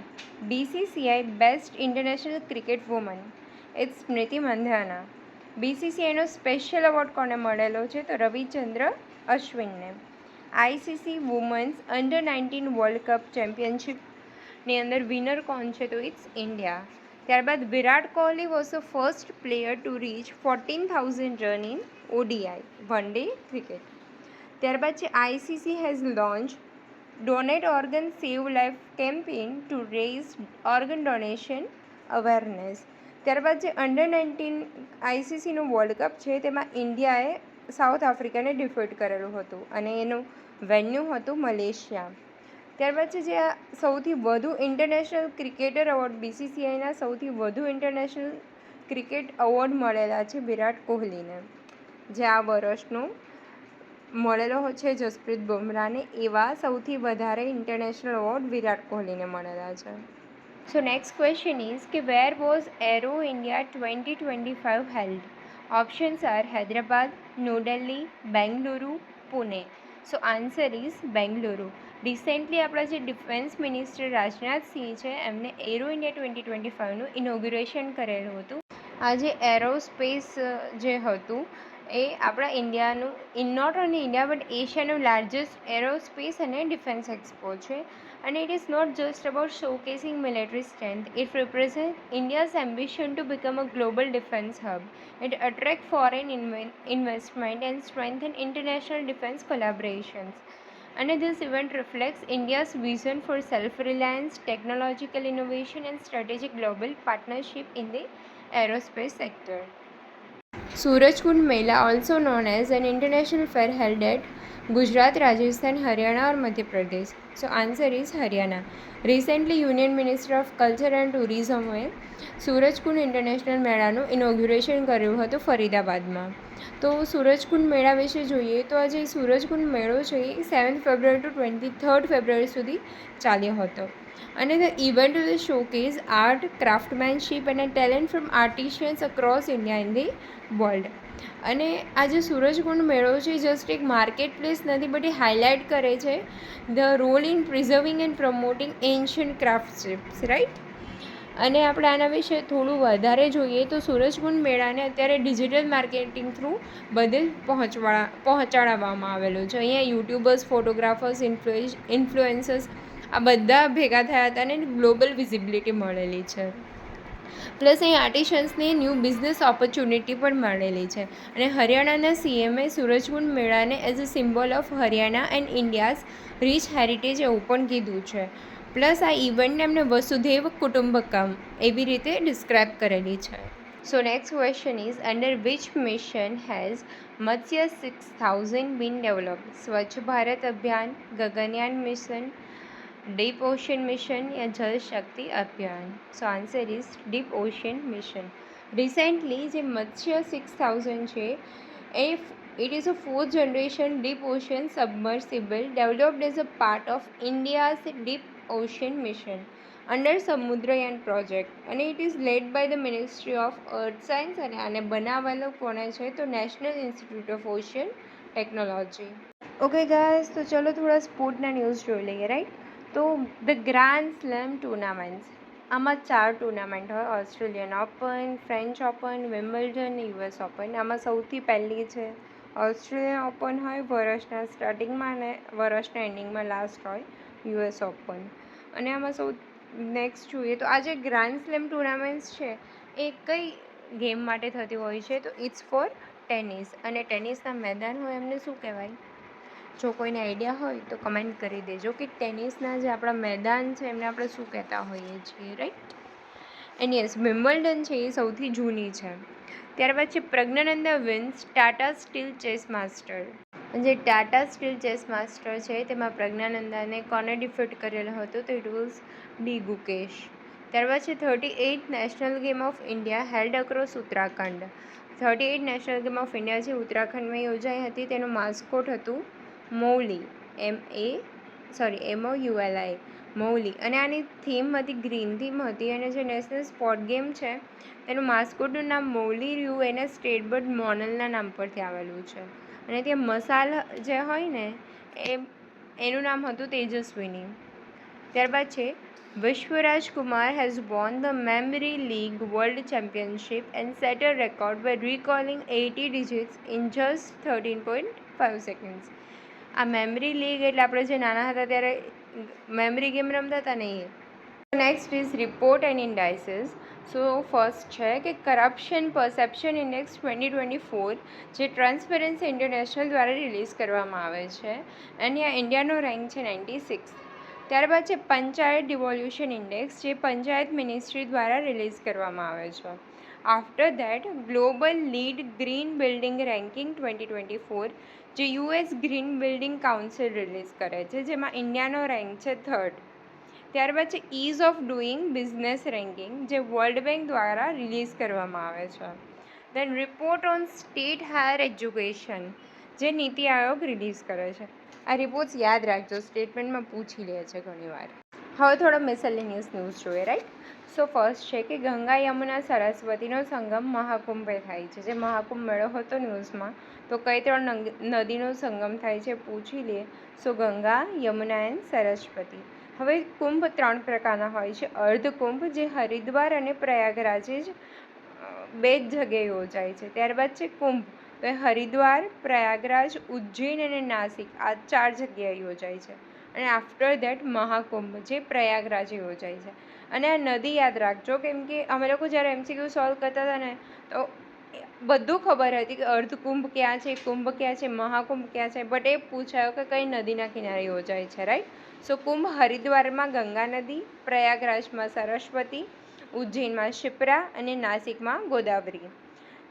[SPEAKER 1] BCCI best international cricket woman it's Smriti Mandhana. BCCIનો special award કોને મળેલો છે તો રવિચંદ્ર અશ્વિનને. ICC women's under nineteen world cup ચેમ્પિયનશિપની અંદર વિનર કોણ છે તો ઇટ્સ ઇન્ડિયા. ત્યારબાદ Virat Kohli was the first player to reach 14,000 run in ODI one day cricket. ત્યારબાદ છે ICC has launch donate organ save life campaign two raise organ donation awareness. ત્યારબાદ જે અંડર-19 ICCનું વર્લ્ડ કપ છે તેમાં ઇન્ડિયાએ સાઉથ આફ્રિકાને ડિફીટ કરેલું હતું અને એનું વેન્યુ હતું મલેશિયા. ત્યારબાદ છે જે સૌથી વધુ ઇન્ટરનેશનલ ક્રિકેટર એવોર્ડ BCCIના સૌથી વધુ ઇન્ટરનેશનલ ક્રિકેટ એવોર્ડ મળેલા છે વિરાટ કોહલીને, જે આ વર્ષનો મળેલો છે જસપ્રીત બુમરાહને. એવા સૌથી વધારે ઇન્ટરનેશનલ એવોર્ડ વિરાટ કોહલીને મળેલા છે. સો નેક્સ્ટ ક્વેશ્ચન ઇઝ કે where was arrow India 2025 held? Options R Hyderabad, new Delhi, Bengaluru, Pune. So answer is Bengaluru. Recently આપણા જે ડિફેન્સ મિનિસ્ટર રાજનાથસિંહ છે એમને એરો ઇન્ડિયા 2025નું ઇનોગ્યુરેશન કરેલું હતું. આ જે એરોસ્પેસ જે હતું એ આપણા ઇન્ડિયાનું નોટ ઓનલી ઇન્ડિયા બટ એશિયાનું લાર્જેસ્ટ એરોસ્પેસ અને ડિફેન્સ એક્સપો છે. અને it is not just about showcasing military strength, it represent India's ambition to become a global defence hub. It attracts foreign investment and strengthen international defense collaborations. And this event reflects India's vision for self-reliance, technological innovation and strategic global partnership in the aerospace sector. Surajkund Mela, also known as an international fair held at Gujarat, Rajasthan, Haryana or Madhya Pradesh. So answer is Haryana. Recently, Union Minister of Culture and Tourismએ Surajkund international મેળાનું inauguration કર્યું હતું ફરીદાબાદમાં. તો સુરજકુંડ મેળા વિશે જોઈએ તો આજે સુરજકુંડ મેળો છે એ 7 ફેબ્રુઆરી ટુ 23 ફેબ્રુઆરી સુધી ચાલ્યો હતો. અને the event will showcase art, craftsmanship અને talent from artisans across India in the world. અને આ જે સુરજકુંડ મેળો છે જસ્ટ એક માર્કેટ પ્લેસ નથી બટ એ હાઇલાઇટ કરે છે the role in preserving and promoting ancient craftships, right. અને આપણે આના વિશે થોડું વધારે જોઈએ તો સુરજકુંડ મેળાને અત્યારે ડિજિટલ માર્કેટિંગ થ્રુ બધે પહોંચાડવામાં આવેલું છે. અહીંયા યુટ્યુબર્સ, ફોટોગ્રાફર્સ, ઇન્ફ્લુએન્સર્સ આ બધા ભેગા થયા હતા અને ગ્લોબલ વિઝિબિલિટી મળેલી છે. પ્લસ અહીં આર્ટિશન્સને ન્યૂ બિઝનેસ ઓપોર્ચ્યુનિટી પણ મળેલી છે. અને હરિયાણાના CMએ સુરજકુંડ મેળાને as a symbol of Haryana and India's rich heritage એવું પણ કીધું છે. પ્લસ આ ઇવેન્ટને એમને વસુધૈવ કુટુંબકમ એવી રીતે ડિસ્ક્રાઇબ કરેલી છે. So next question is under which mission has Matsya 6000 been developed? Swachh Bharat Abhiyan, Gaganyaan mission, deep ocean mission યા Jal Shakti Abhiyan. So answer is deep ocean mission. Recently જે મત્સ્ય 6000 છે it is a fourth generation deep ocean submersible developed as a part of India's deep ocean mission under Samudrayan project and it is led by the Ministry of Earth Science અને આને બનાવેલો કોણે છે તો national institute of ocean technology. Okay guys, તો ચલો થોડા સ્પોર્ટના news જોઈ લઈએ, રાઈટ. તો ધ ગ્રાન્ડ સ્લેમ ટુર્નામેન્ટ્સ, આમાં 4 ટુર્નામેન્ટ હોય: Australian open, French open, Wimbledon, US open. આમાં સૌથી પહેલી છે ઓસ્ટ્રેલિયન ઓપન હોય વર્ષના સ્ટાર્ટિંગમાં અને વર્ષના એન્ડિંગમાં લાસ્ટ હોય US ઓપન. અને આમાં નેક્સ્ટ જોઈએ તો આ જે ગ્રાન્ડ સ્લેમ ટુર્નામેન્ટ્સ છે એ કઈ ગેમ માટે થતી હોય છે તો ઇટ્સ ફોર ટેનિસ. અને ટેનિસના મેદાન હોય એમને શું કહેવાય? જો કોઈને આઈડિયા હોય તો કમેન્ટ કરી દેજો કે ટેનિસના જે આપણા મેદાન છે એમને આપણે શું કહેતા હોઈએ છીએ, રાઈટ. એન્ડ યસ, વિમ્બલ્ડન છે એ સૌથી જૂની છે. ત્યારબાદ છે Praggnanandhaa wins Tata steel chess master. જે ટાટા સ્ટીલ ચેસ માસ્ટર છે તેમાં પ્રજ્ઞાનંદાને કોને ડિફીટ કરેલો હતો તો ઇટ વોઝ ડી ગુકેશ. ત્યારબાદ છે 38 national game of India held across Uttarakhand. 38 national game of India જે ઉત્તરાખંડમાં યોજાઈ હતી તેનું માસ્કોટ હતું મૌલી, MOULI, મૌલી. અને આની થીમ હતી ગ્રીન થીમ હતી, અને જે નેશનલ સ્પોર્ટ ગેમ છે તેનું માસ્કોટનું નામ મૌલી રહ્યું એના સ્ટેટ બર્ડ મોનલના નામ પરથી આવેલું છે. અને ત્યાં મસાલ જે હોય ને એનું નામ હતું તેજસ્વીની. ત્યારબાદ છે Vishwaraj Kumar has won the memory league world championship and set a record by recalling 80 digits in just 13.5 seconds. આ મેમરી લીગ એટલે આપણે જે નાના હતા ત્યારે મેમરી ગેમ રમતા હતા ને એ. Next is report and indices. So first છે કે કરપ્શન પરસેપ્શન ઇન્ડેક્સ 2024 જે ટ્રાન્સપરન્સી ઇન્ટરનેશનલ દ્વારા રિલીઝ કરવામાં આવે છે, અને આ ઇન્ડિયાનો રેન્ક છે 96. ત્યારબાદ છે પંચાયત ડિવોલ્યુશન ઇન્ડેક્સ જે પંચાયત મિનિસ્ટ્રી દ્વારા રિલીઝ કરવામાં આવે છે. After that global lead green building ranking 2024 જે US green building council release કરે છે, જેમાં ઇન્ડિયાનો રેન્ક છે 3rd. ત્યારબાદ છે ease of doing business ranking જે વર્લ્ડ બેંક દ્વારા રિલીઝ કરવામાં આવે છે. Then report on state higher education જે નીતિ આયોગ રિલીઝ કરે છે. આ રિપોર્ટ્સ યાદ રાખજો, સ્ટેટમેન્ટમાં પૂછી લે છે ઘણીવાર. હવે થોડો મિસેલેનિયસ ન્યૂઝ જોઈએ, રાઈટ. સો ફર્સ્ટ છે કે ગંગા યમુના સરસ્વતીનો સંગમ મહાકુંભે થાય છે. જે મહાકુંભ મેળો હતો ન્યૂઝમાં, તો કઈ 3 નદીનો સંગમ થાય છે પૂછી લે. સો ગંગા, યમુના એન્ડ સરસ્વતી. હવે કુંભ 3 પ્રકારના હોય છે. અર્ધકુંભ જે હરિદ્વાર અને પ્રયાગરાજે જ 2 જગ્યાએ યોજાય છે. ત્યારબાદ છે કુંભ તો એ હરિદ્વાર, પ્રયાગરાજ, ઉજ્જૈન અને નાસિક આ 4 જગ્યાએ યોજાય છે. અને આફ્ટર ધેટ મહાકુંભ જે પ્રયાગરાજે યોજાય છે. અને આ નદી યાદ રાખજો, કેમ કે અમે લોકો જ્યારે MCQ સોલ્વ કરતા હતા ને તો બધું ખબર હતી કે અર્ધકુંભ ક્યાં છે, કુંભ ક્યાં છે, મહાકુંભ ક્યાં છે, બટ એ પૂછાયો કે કઈ નદીના કિનારે યોજાય છે, રાઈટ. સો કુંભ હરિદ્વારમાં ગંગા નદી, પ્રયાગરાજમાં સરસ્વતી, ઉજ્જૈનમાં શિપ્રા અને નાસિકમાં ગોદાવરી.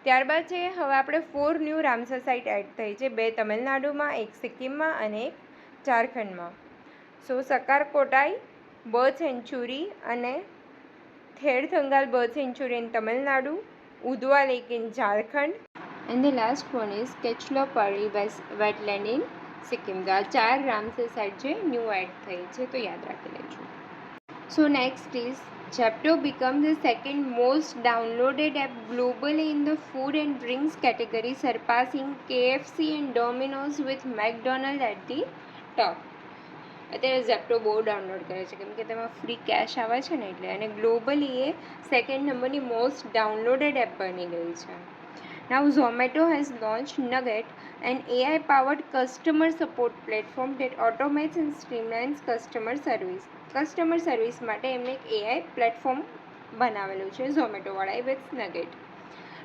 [SPEAKER 1] ત્યારબાદ છે હવે આપણે 4 ન્યૂ રામસર સાઇટ એડ થઈ છે, 2 તમિલનાડુમાં, 1 સિક્કિમમાં અને 1 ઝારખંડમાં. સો સકારકોટાઈ બર્ડ સેન્ચુરી અને Therthangal bird sanctuary in Tamil Nadu, Udhwa lake in Jharkhand, and the last one is Khecheopalri wetland in Sikkim. તો આ 4 રામસર સાઇટ છે ન્યૂ એડ થઈ છે, તો યાદ રાખી લેજો. So next is Zepto becomes the second most downloaded app globally in the food and drinks category, surpassing KFC and Domino's with McDonald's at the top. અત્યારે ઝેપ્ટો બહુ download કરે છે કેમ કે તેમાં ફ્રી કેશ આવે છે ને એટલે, અને ગ્લોબલી એ 2nd નંબરની મોસ્ટ ડાઉનલોડેડ એપ બની ગઈ છે. Now Zomato has launched Nugget, an AI-powered customer support platform that automates and streamlines customer service. Customer service માટે એમને એક AI પ્લેટફોર્મ બનાવેલું છે ઝોમેટોવાળાએ with નગેટ.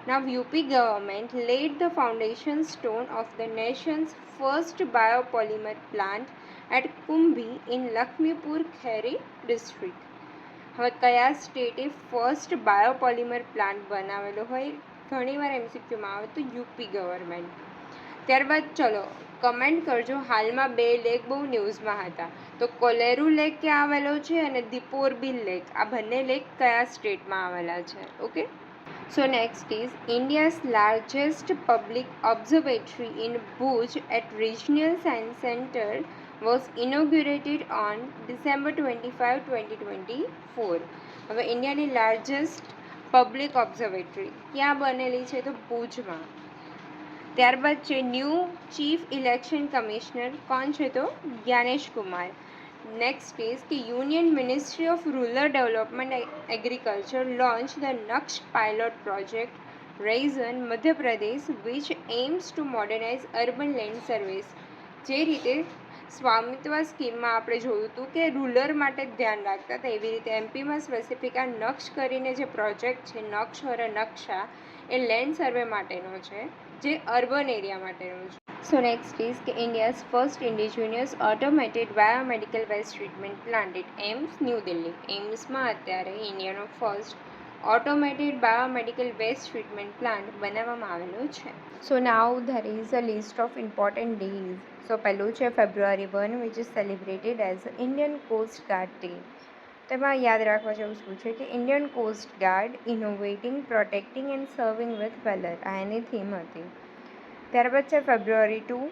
[SPEAKER 1] Now UP government laid the foundation stone of the nation's first biopolymer plant at Kumbhi in Lakshmipur Kheri district. હવે કયા સ્ટેટે first biopolymer plant બનાવેલો હોય ઘણીવાર MCQમાં આવે તો યુપી ગવર્મેન્ટ. ત્યારબાદ ચલો કમેન્ટ કરજો, હાલમાં 2 લેક બહુ ન્યૂઝમાં હતા, તો કોલેરુ લેક ક્યાં આવેલો છે અને દીપોરબિલ લેક, આ બંને લેક કયા સ્ટેટમાં આવેલા છે. Okay. So next is India's largest public observatory in Bhuj at regional science centre was inaugurated on December 25, 2024. હવે ઇન્ડિયાની લાર્જેસ્ટ પબ્લિક ઓબ્ઝર્વેટરી ક્યાં બનેલી છે તો ભુજમાં. ત્યારબાદ છે ન્યૂ ચીફ ઇલેક્શન કમિશનર કોણ છે તો જ્ઞાનેશ કુમાર. નેક્સ્ટ ઇઝ કે union ministry of rural development agriculture launch the Naksha pilot project રેઝન Madhya Pradesh which aims to modernise urban land service. જે રીતે સ્વામિત્વ સ્કીમમાં આપણે જોયું હતું કે રૂરલ માટે ધ્યાન રાખતા હતા, એવી રીતે એમપીમાં સ્પેસિફિક આ નક્ષ કરીને જે પ્રોજેક્ટ છે, નક્ષ ઓર નકશા, એ લેન્ડ સર્વે માટેનો છે જે અર્બન એરિયા માટેનો છે. સો નેક્સ્ટ ઇઝ કે India's first indigenous automated biomedical waste treatment plant it AIIMS new Delhi. એમ્સમાં અત્યારે ઇન્ડિયાનો first automated biomedical waste treatment plant બનાવવામાં આવેલો છે. So now there is a list of important days. So પહેલું છે February 1 which is celebrated as Indian coast guard day. તેમાં યાદ રાખવા જેવું શું છે કે Indian coast guard innovating, protecting and serving with વેલર, આ એની થીમ હતી. ત્યારબાદ છે February 2,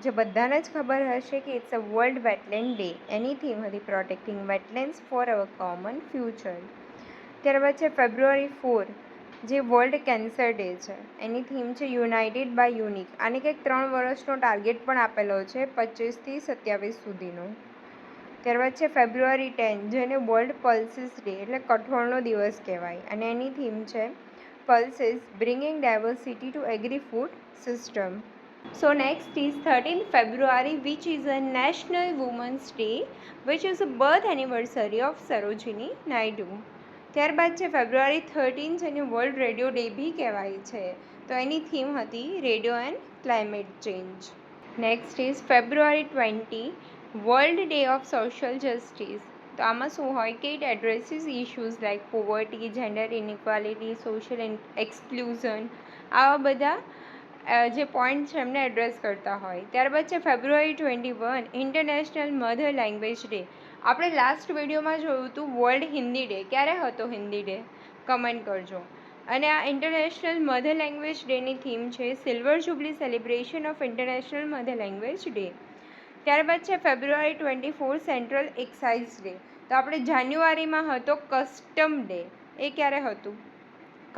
[SPEAKER 1] જે બધાને જ ખબર હશે કે it's a world wetland day. એની થીમ હતી protecting wetlands for our common future. ત્યારબાદ છે February 4, જે વર્લ્ડ કેન્સર ડે છે. એની થીમ છે યુનાઇટેડ બાય યુનિક. આને કંઈક 3 વર્ષનો ટાર્ગેટ પણ આપેલો છે 25 થી 27 સુધીનો. ત્યારબાદ છે February 10, જેને વર્લ્ડ પલ્સીસ ડે એટલે કઠોળનો દિવસ કહેવાય, અને એની થીમ છે pulses bringing diversity to agri food system. So next is 13th February, which is a National Women's Day, which is a birth anniversary of Sarojini Naidu. ત્યારબાદ છે February 13, જેને world radio day બી કહેવાય છે. તો એની theme હતી radio and climate change. Next is February 20, world day of social justice. તો આમાં શું હોય કે it addresses issues like poverty, gender inequality, social exclusion, આવા બધા જે પોઈન્ટ છે એમને એડ્રેસ કરતા હોય. ત્યારબાદ છે February 21, international mother language day. આપણે લાસ્ટ વિડીયોમાં જોયું હતું વર્લ્ડ હિન્દી ડે. ક્યારે હતો હિન્દી ડે? કમેન્ટ કરજો. અને આ ઇન્ટરનેશનલ મધર લેંગ્વેજ ડેની થીમ છે silver jubilee celebration of international mother language day. ત્યારબાદ છે February 24, સેન્ટ્રલ એક્સાઇઝ ડે. તો આપણે જાન્યુઆરીમાં હતો કસ્ટમ ડે. એ ક્યારે હતું?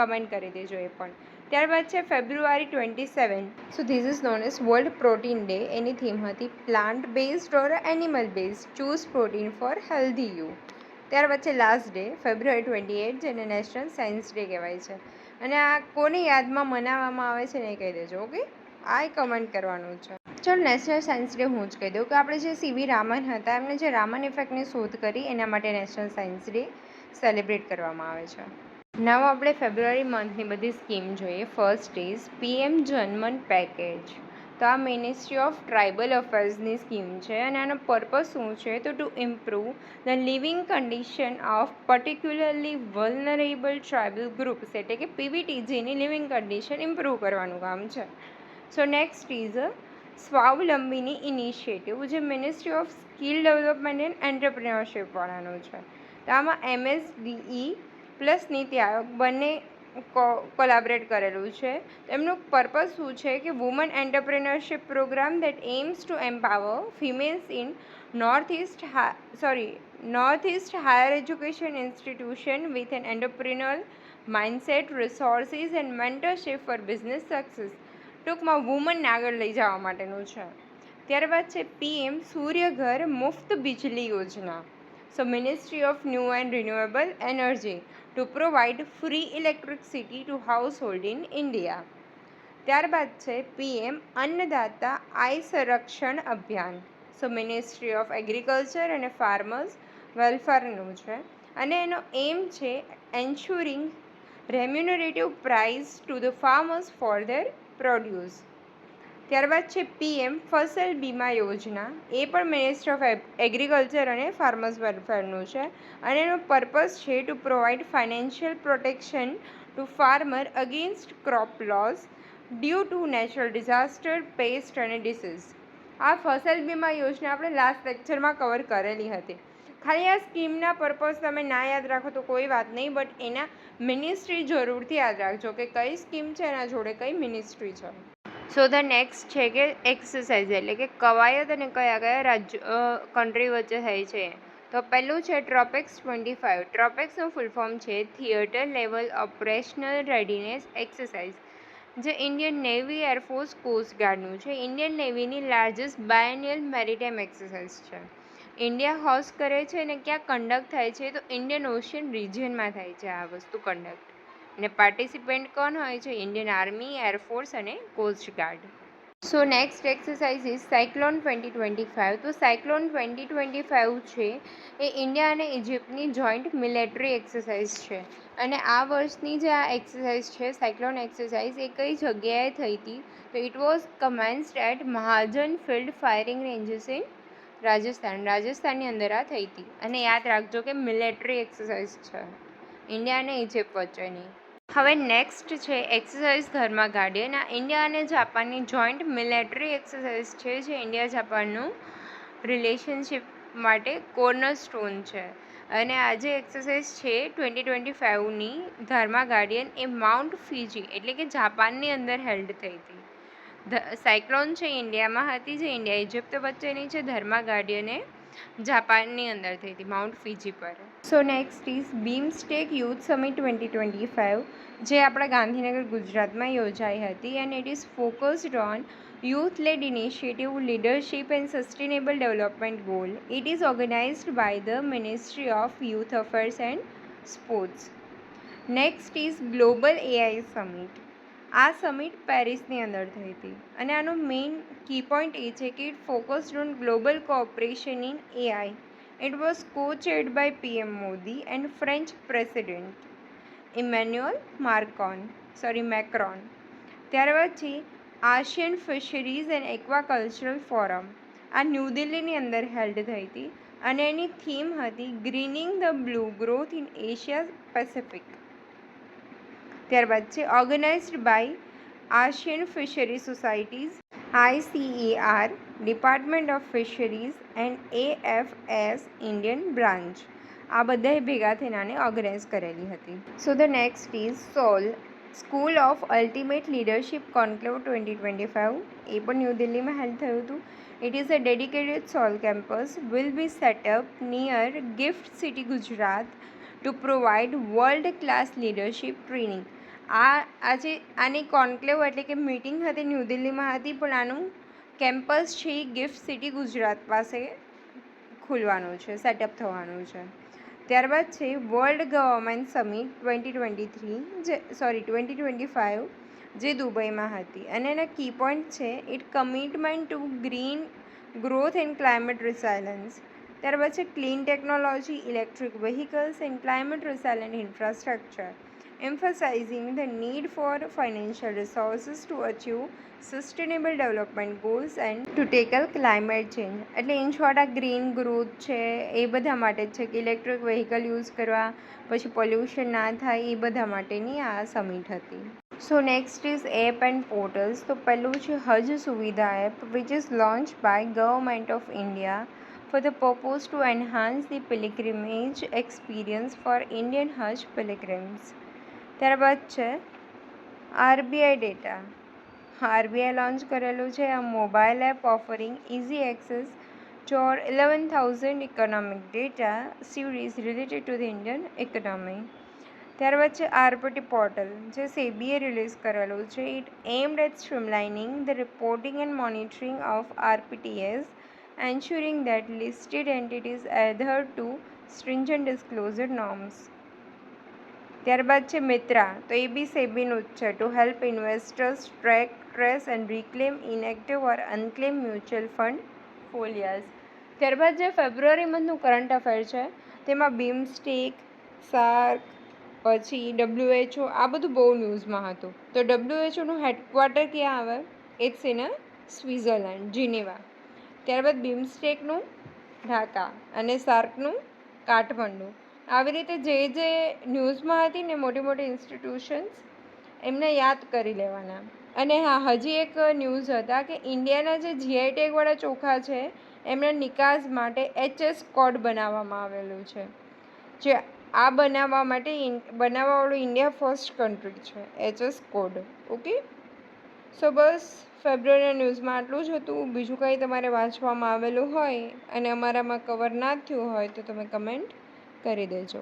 [SPEAKER 1] કમેન્ટ કરી દેજો એ પણ. ત્યારબાદ છે February 27, so this is known as world protein day. એની થીમ હતી plant based or animal based, choose protein for healthy you. ત્યારબાદ છે લાસ્ટ ડે February 28, જેને નેશનલ સાયન્સ ડે કહેવાય છે. અને આ કોની યાદમાં મનાવવામાં આવે છે ને એ કહી દેજો. ઓકે, આ કમેન્ટ કરવાનું છે. ચલો નેશનલ સાયન્સ ડે હું જ કહી દઉં કે આપણે જે સીવી રામન હતા એમને જે રામન ઇફેક્ટની શોધ કરી એના માટે નેશનલ સાયન્સ ડે સેલિબ્રેટ કરવામાં આવે છે. નાવ આપણે ફેબ્રુઆરી મંથની બધી સ્કીમ જોઈએ. First is PM Janman package. તો આ મિનિસ્ટ્રી ઓફ ટ્રાઇબલ અફેર્સની સ્કીમ છે અને આનો પર્પઝ શું છે તો to improve the living condition of particularly vulnerable tribal groups, એટલે કે PVTGની લિવિંગ કન્ડિશન ઇમ્પ્રૂવ કરવાનું કામ છે. So next is Swavalambini initiative, જે ministry of skill development and entrepreneurship વાળાનું છે. તો આમાં MSDE પ્લસ નીતિ આયોગ બંને કોલાબરેટ કરેલું છે. એમનું પર્પઝ શું છે કે woman entrepreneurship programme that aims to empower females in north east higher education institution with an entrepreneurial mindset, resources and mentorship for business success. ટૂંકમાં વુમનને આગળ લઈ જવા માટેનું છે. ત્યારબાદ છે PM Suryaghar Muft Bijli Yojana. So ministry of new and renewable energy to provide free electricity to household in India. ત્યારબાદ છે PM Annadata Aay Sanrakshan Abhiyan. So ministry of agriculture અને ફાર્મર્સ વેલફેરનું છે અને એનો એમ છે ensuring remunerative price to the farmers for their produce. ત્યારબાદ છે PM ફસલ બીમા યોજના. એ પણ મિનિસ્ટ્રી ઓફ એગ્રીકલ્ચર અને ફાર્મર્સ વેલફેરનું છે અને એનો પર્પઝ છે to provide financial protection two farmer against crop loss due to natural disaster, pest અને ડિસીઝ. આ ફસલ બીમા યોજના આપણે લાસ્ટ લેક્ચરમાં કવર કરેલી હતી. ખાલી આ સ્કીમના પર્પઝ તમે ના યાદ રાખો તો કોઈ વાત નહીં, બટ એના મિનિસ્ટ્રી જરૂરથી યાદ રાખજો કે કઈ સ્કીમ છે એના જોડે કઈ મિનિસ્ટ્રી છે. સો ધ નેક્સ્ટ છે કે એક્સરસાઇઝ, એટલે કે કવાયત અને કયા કયા રાજ્ય કન્ટ્રી વચ્ચે થાય છે. તો પહેલું છે ટ્રોપેક્સ 25. ટ્રોપેક્સનું ફૂલ ફોર્મ છે theatre level operational readiness exercise, જે ઇન્ડિયન નેવી, એરફોર્સ, કોસ્ટ ગાર્ડનું છે. ઇન્ડિયન નેવીની લાર્જેસ્ટ બાયનિયલ મેરીટાઈમ એક્સરસાઇઝ છે. ઇન્ડિયા હોસ્ટ કરે છે અને ક્યાં કન્ડક્ટ થાય છે તો ઇન્ડિયન ઓશિયન રિજિયનમાં થાય છે આ વસ્તુ કન્ડક્ટ. અને પાર્ટિસિપેન્ટ કોણ હોય છે? ઇન્ડિયન આર્મી, એરફોર્સ અને coast guard. So next exercise is cyclone 2025. તો સાયક્લોન 2025 છે એ ઇન્ડિયા અને ઇજિપ્તની જોઈન્ટ મિલિટરી એક્સરસાઇઝ છે. અને આ વર્ષની જે આ એક્સરસાઇઝ છે સાયક્લોન એક્સરસાઇઝ એ કઈ જગ્યાએ થઈ હતી તો it was commenced at Mahajan field firing ranges in રાજસ્થાનની અંદર આ થઈ હતી. અને યાદ રાખજો કે મિલિટરી એક્સરસાઇઝ છે. ઇન્ડિયા અને ઇજિપ્ત વચ્ચેની. હવે નેક્સ્ટ છે એક્સરસાઇઝ ધર્મા ગાર્ડિયન. આ ઇન્ડિયા અને જાપાનની જોઈન્ટ મિલિટરી એક્સરસાઇઝ છે જે ઇન્ડિયા જાપાનનું રિલેશનશિપ માટે કોર્નરસ્ટોન છે. અને આ જે એક્સરસાઇઝ છે 2025ની ધર્મા ગાર્ડિયન એ માઉન્ટ ફીજી એટલે કે જાપાનની અંદર હેલ્ડ થઈ હતી. સાયક્લોન છે ઇન્ડિયામાં હતી જે ઇન્ડિયા ઇજિપ્ત વચ્ચેની છે. ધર્મા ગાર્ડિયને જાપાનની અંદર થઈ હતી માઉન્ટ ફીજી પર. સો next is BIMSTEC youth summit 2025 જે આપણા ગાંધીનગર ગુજરાતમાં યોજાઈ હતી અને it is focused on youth led initiative leadership and sustainable development goal. It is organized by the Ministry of Youth Affairs and Sports. Next is Global AI Summit. આ summit પેરિસની અંદર થઈ હતી અને આનો મેઇન કી પોઈન્ટ એ છે કે it focused on global cooperation in AI. It was co-chaired by PM Modi and French President Emmanuel Macron. ત્યારબાદ છે Asian fisheries and aquacultural forum. આ ન્યૂ દિલ્હીની અંદર હેલ્ડ થઈ હતી અને એની થીમ હતી greening the blue growth in Asia Pacific. ત્યારબાદ છે organised by Asian fishery societies ICAR, department of fisheries and AFS Indian branch. આ બધાએ ભેગા થઈને આને ઓર્ગેનાઇઝ કરેલી હતી. So the next is soul school of ultimate leadership conclave 2025. એ પણ ન્યૂ દિલ્હીમાં હેલ્ડ થયું હતું. It is a dedicated SOUL campus will be set up near GIFT city Gujarat to provide world class leadership training. આજે આની conclave એટલે કે meeting હતી ન્યૂ દિલ્હીમાં હતી પણ આનું કેમ્પસ છે એ ગિફ્ટ સિટી ગુજરાત પાસે ખુલવાનું છે, સેટઅપ થવાનું છે. ત્યારબાદ છે વર્લ્ડ ગવર્મેન્ટ સમિટ 2025 જે દુબઈમાં હતી અને એના કી પોઈન્ટ છે it commitment to green growth and climate resilience. ત્યારબાદ છે clean technology, electric vehicles and climate resilient infrastructure, emphasizing the need for financial resources to achieve sustainable development goals and to tackle climate change. એટલે in short આ green growth છે એ બધા માટે જ છે કે ઇલેક્ટ્રિક વ્હીકલ યુઝ કરવા, પછી પોલ્યુશન ના થાય એ બધા માટેની આ સમિટ હતી. So next is app and portals. તો પહેલું છે Haj Suvidha app which is launch by government of India for the purpose to enhance the pilgrimage experience for Indian Hajj pilgrims. ત્યારબાદ છે આરબીઆઈ ડેટા. આરબીઆઈ લોન્ચ કરેલું છે આ mobile app offering easy access to 11,000 economic data series related to the Indian economy. ત્યારબાદ છે આરપીટી portal જે સેબીએ release કરેલું છે. It aimed at streamlining the reporting and monitoring of RPTS, ensuring that listed entities adhere to stringent disclosure norms. ત્યારબાદ છે મિત્રા. તો એ બી સેબીનું જ છે to help investors track, trace and reclaim inactive or unclaim mutual fund folios. ત્યારબાદ જે ફેબ્રુઆરી મંથનું current affair છે તેમાં બીમસ્ટેક, સાર્ક, પછી WHO આ બધું બહુ ન્યૂઝમાં હતું. તો WHOનું હેડક્વાર્ટર ક્યાં આવે? It's in Switzerland, Geneva. ત્યારબાદ બીમસ્ટેકનું ઢાકા અને સાર્કનું કાઠમંડુ. આવી રીતે જે જે ન્યૂઝમાં હતી ને મોટી મોટી ઇન્સ્ટિટ્યુશન્સ એમને યાદ કરી લેવાના. અને હા, હજી એક ન્યૂઝ હતા કે ઇન્ડિયાના જે જીઆઈ ટેગવાળા ચોખા છે એમના નિકાસ માટે HS કોડ બનાવવામાં આવેલું છે. જે આ બનાવવાવાળું ઇન્ડિયા ફર્સ્ટ કન્ટ્રી છે, HS કોડ. ઓકે, સો બસ ફેબ્રુઆરીના ન્યૂઝમાં આટલું જ હતું. બીજું કંઈ તમારે વાંચવામાં આવેલું હોય અને અમારામાં કવર ના થયું હોય તો તમે કમેન્ટ કરી દેજો.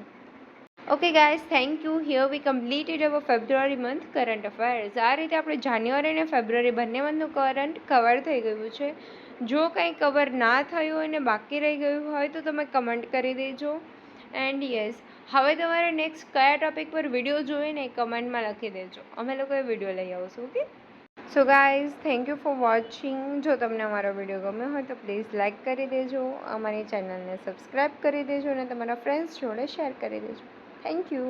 [SPEAKER 1] Okay guys, thank you. Here we completed our February month current affairs. આ રીતે આપણે જાન્યુઆરી અને ફેબ્રુઆરી બંને મંથનું કરંટ કવર થઈ ગયું છે. જો કંઈ કવર ના થયું હોય ને બાકી રહી ગયું હોય તો તમે કમેન્ટ કરી દેજો. એન્ડ યસ, હવે તમારે નેક્સ્ટ કયા ટોપિક પર વિડીયો જોઈએ ને એ કમેન્ટમાં લખી દેજો. અમે લોકોએ વિડીયો લઈ આવશું. Okay, so guys, thank you for watching. જો તમને અમારો વિડીયો ગમ્યો હોય તો પ્લીઝ લાઇક કરી દેજો, અમારી ચેનલને સબસ્ક્રાઈબ કરી દેજો અને તમારા ફ્રેન્ડ્સ જોડે શેર કરી દેજો. Thank you.